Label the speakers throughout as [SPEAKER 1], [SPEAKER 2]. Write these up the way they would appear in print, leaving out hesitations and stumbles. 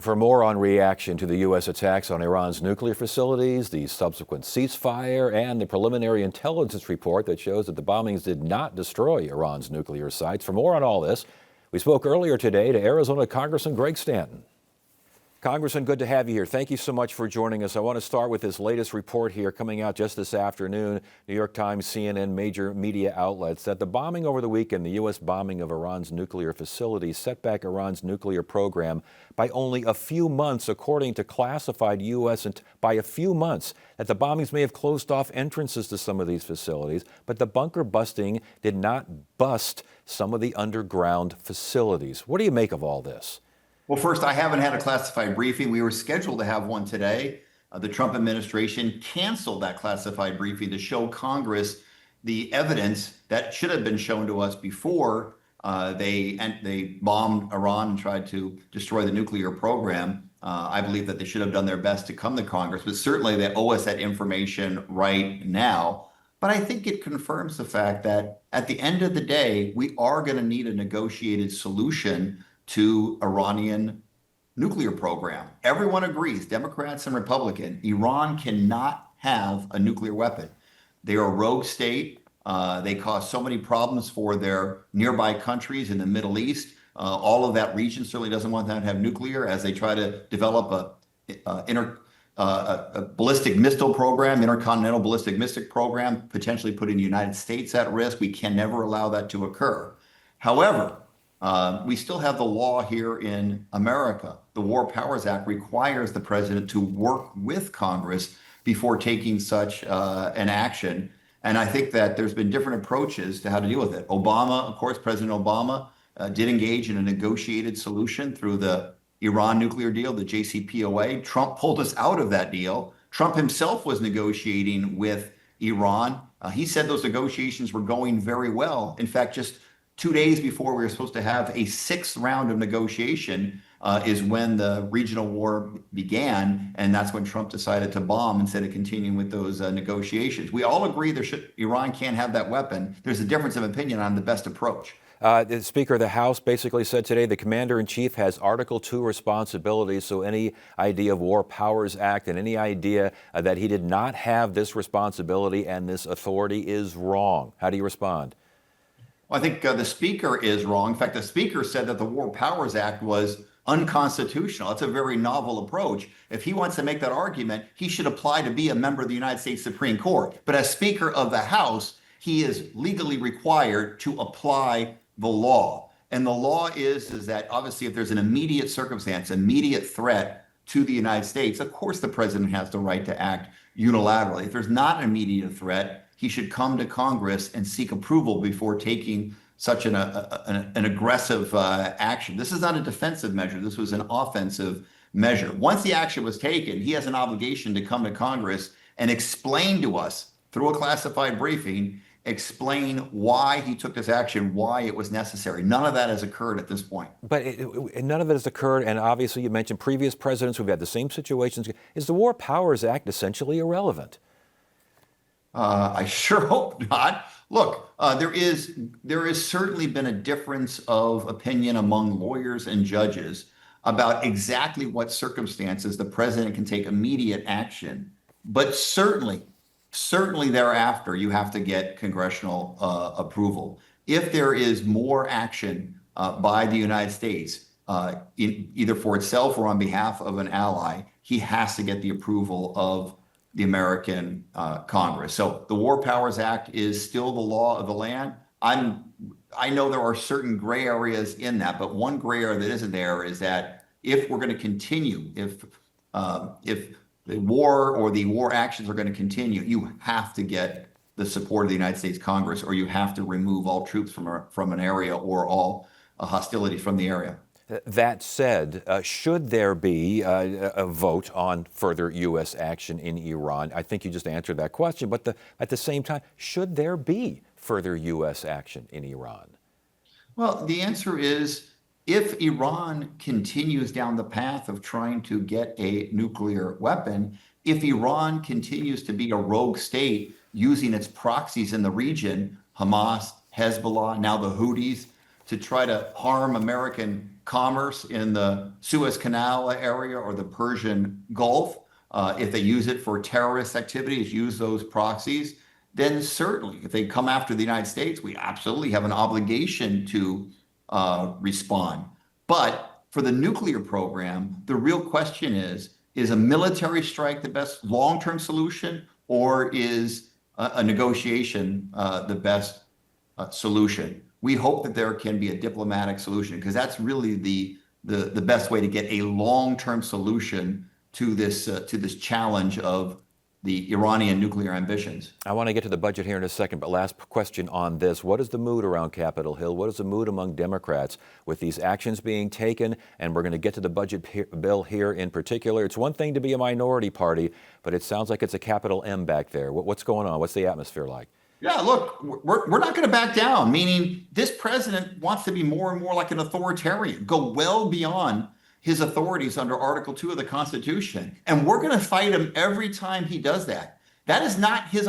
[SPEAKER 1] For more on reaction to the U.S. attacks on Iran's nuclear facilities, the subsequent ceasefire, and the preliminary intelligence report that shows that the bombings did not destroy Iran's nuclear sites. For more on all this, we spoke earlier today to Arizona Congressman Greg Stanton. Congressman, good to have you here. Thank you so much for joining us. I want to start with this latest report here coming out just this afternoon, New York Times, CNN, major media outlets, that the bombing over the weekend, the U.S. bombing of Iran's nuclear facilities, set back Iran's nuclear program by only a few months, according to classified U.S. and by a few months, that the bombings may have closed off entrances to some of these facilities, but the bunker busting did not bust some of the underground facilities. What do you make of all this?
[SPEAKER 2] Well, first, I haven't had a classified briefing. We were scheduled to have one today. The Trump administration canceled that classified briefing to show Congress the evidence that should have been shown to us before they bombed Iran and tried to destroy the nuclear program. I believe that they should have done their best to come to Congress, but certainly they owe us that information right now. But I think it confirms the fact that at the end of the day, we are going to need a negotiated solution to Iranian nuclear program. Everyone agrees, Democrats and Republicans, Iran cannot have a nuclear weapon. They are a rogue state. They cause so many problems for their nearby countries in the Middle East. All of that region certainly doesn't want them to have nuclear as they try to develop a ballistic missile program, intercontinental ballistic missile program, potentially putting the United States at risk. We can never allow that to occur. However, we still have the law here in America. The War Powers Act requires the president to work with Congress before taking such an action. And I think that there's been different approaches to how to deal with it. Obama, of course, President Obama did engage in a negotiated solution through the Iran nuclear deal, the JCPOA. Trump pulled us out of that deal. Trump himself was negotiating with Iran. He said those negotiations were going very well. In fact, just 2 days before we were supposed to have a sixth round of negotiation is when the regional war began, and that's when Trump decided to bomb instead of continuing with those negotiations. We all agree Iran can't have that weapon. There's a difference of opinion on the best approach.
[SPEAKER 1] The Speaker of the House basically said today the Commander-in-Chief has Article 2 responsibilities, so any idea of War Powers Act and any idea that he did not have this responsibility and this authority is wrong. How do you respond?
[SPEAKER 2] Well, I think the Speaker is wrong. In fact, the Speaker said that the War Powers Act was unconstitutional. It's a very novel approach. If he wants to make that argument, he should apply to be a member of the United States Supreme Court. But as Speaker of the House, he is legally required to apply the law. And the law is that obviously if there's an immediate circumstance, immediate threat to the United States, of course the president has the right to act unilaterally. If there's not an immediate threat, he should come to Congress and seek approval before taking such an aggressive action. This is not a defensive measure. This was an offensive measure. Once the action was taken, he has an obligation to come to Congress and explain to us through a classified briefing, explain why he took this action, why it was necessary. None of that has occurred at this point.
[SPEAKER 1] But none of it has occurred, and obviously you mentioned previous presidents who've had the same situations. Is the War Powers Act essentially irrelevant?
[SPEAKER 2] I sure hope not. Look, there is certainly been a difference of opinion among lawyers and judges about exactly what circumstances the president can take immediate action. But certainly thereafter, you have to get congressional approval. If there is more action by the United States, either for itself or on behalf of an ally, he has to get the approval of the American Congress. So the War Powers Act is still the law of the land. I know there are certain gray areas in that, but one gray area that isn't there is that if we're going to continue, if the war or the war actions are going to continue, you have to get the support of the United States Congress, or you have to remove all troops from an area or all hostility from the area.
[SPEAKER 1] That said, should there be a vote on further U.S. action in Iran? I think you just answered that question, but at the same time, should there be further U.S. action in Iran?
[SPEAKER 2] Well, the answer is if Iran continues down the path of trying to get a nuclear weapon, if Iran continues to be a rogue state using its proxies in the region, Hamas, Hezbollah, now the Houthis, to try to harm American commerce in the Suez Canal area or the Persian Gulf, if they use it for terrorist activities, use those proxies, then certainly if they come after the United States, we absolutely have an obligation to respond. But for the nuclear program, the real question is a military strike the best long-term solution, or is a negotiation the best solution? We hope that there can be a diplomatic solution, because that's really the best way to get a long-term solution to this challenge of the Iranian nuclear ambitions.
[SPEAKER 1] I want to get to the budget here in a second, but last question on this. What is the mood around Capitol Hill? What is the mood among Democrats with these actions being taken? And we're going to get to the budget bill here in particular. It's one thing to be a minority party, but it sounds like it's a capital M back there. What's going on? What's the atmosphere like?
[SPEAKER 2] Yeah, look, we're not going to back down, meaning this president wants to be more and more like an authoritarian, go well beyond his authorities under Article 2 of the Constitution. And we're going to fight him every time he does that. That is not his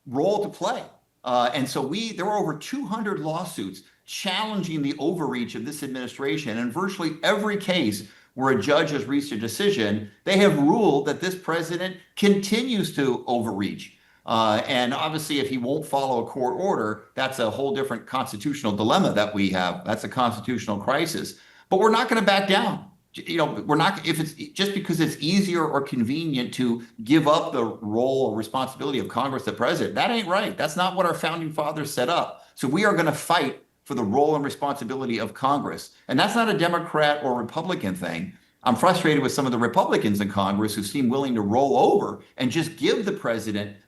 [SPEAKER 2] role to play. And so there were over 200 lawsuits challenging the overreach of this administration. And in virtually every case where a judge has reached a decision, they have ruled that this president continues to overreach. And obviously, if he won't follow a court order, that's a whole different constitutional dilemma that we have. That's a constitutional crisis. But we're not going to back down. We're not, if it's just because it's easier or convenient to give up the role or responsibility of Congress to president. That ain't right. That's not what our founding fathers set up. So we are going to fight for the role and responsibility of Congress. And that's not a Democrat or Republican thing. I'm frustrated with some of the Republicans in Congress who seem willing to roll over and just give the president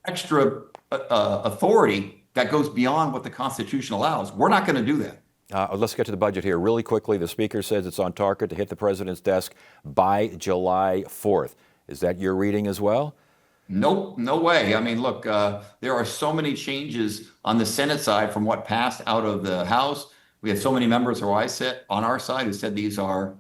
[SPEAKER 2] extra authority that goes beyond what the Constitution allows. We're not going to do that.
[SPEAKER 1] Let's get to the budget here really quickly. The Speaker says it's on target to hit the president's desk by July 4th. Is that your reading as well?
[SPEAKER 2] Nope, no way. I mean, look, there are so many changes on the Senate side from what passed out of the House. We have so many members where I sit on our side who said these are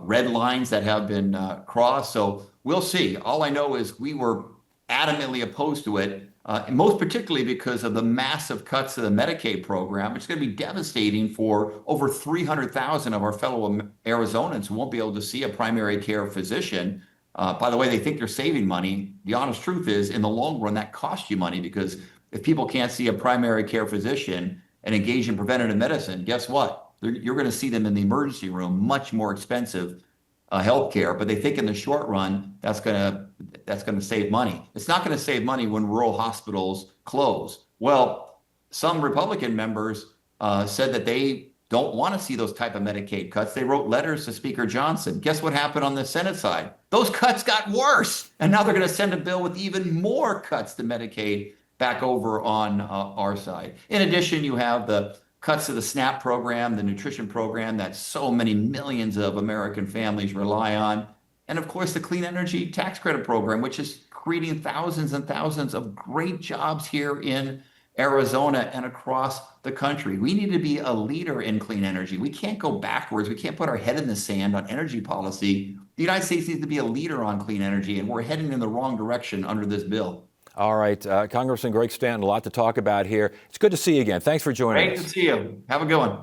[SPEAKER 2] red lines that have been crossed. So we'll see. All I know is we were adamantly opposed to it. Most particularly because of the massive cuts to the Medicaid program. It's going to be devastating for over 300,000 of our fellow Arizonans who won't be able to see a primary care physician. By the way, they think they're saving money. The honest truth is, in the long run, that costs you money, because if people can't see a primary care physician and engage in preventative medicine, guess what? You're going to see them in the emergency room, much more expensive healthcare, but they think in the short run that's going to save money. It's not going to save money when rural hospitals close. Well, some Republican members said that they don't want to see those type of Medicaid cuts. They wrote letters to Speaker Johnson. Guess what happened on the Senate side? Those cuts got worse, and now they're going to send a bill with even more cuts to Medicaid back over on our side. In addition, you have the cuts to the SNAP program, the nutrition program that so many millions of American families rely on. And of course, the clean energy tax credit program, which is creating thousands and thousands of great jobs here in Arizona and across the country. We need to be a leader in clean energy. We can't go backwards. We can't put our head in the sand on energy policy. The United States needs to be a leader on clean energy, and we're heading in the wrong direction under this bill.
[SPEAKER 1] All right, Congressman Greg Stanton, a lot to talk about here. It's good to see you again. Thanks for joining us.
[SPEAKER 2] Great to see you. Have a good one.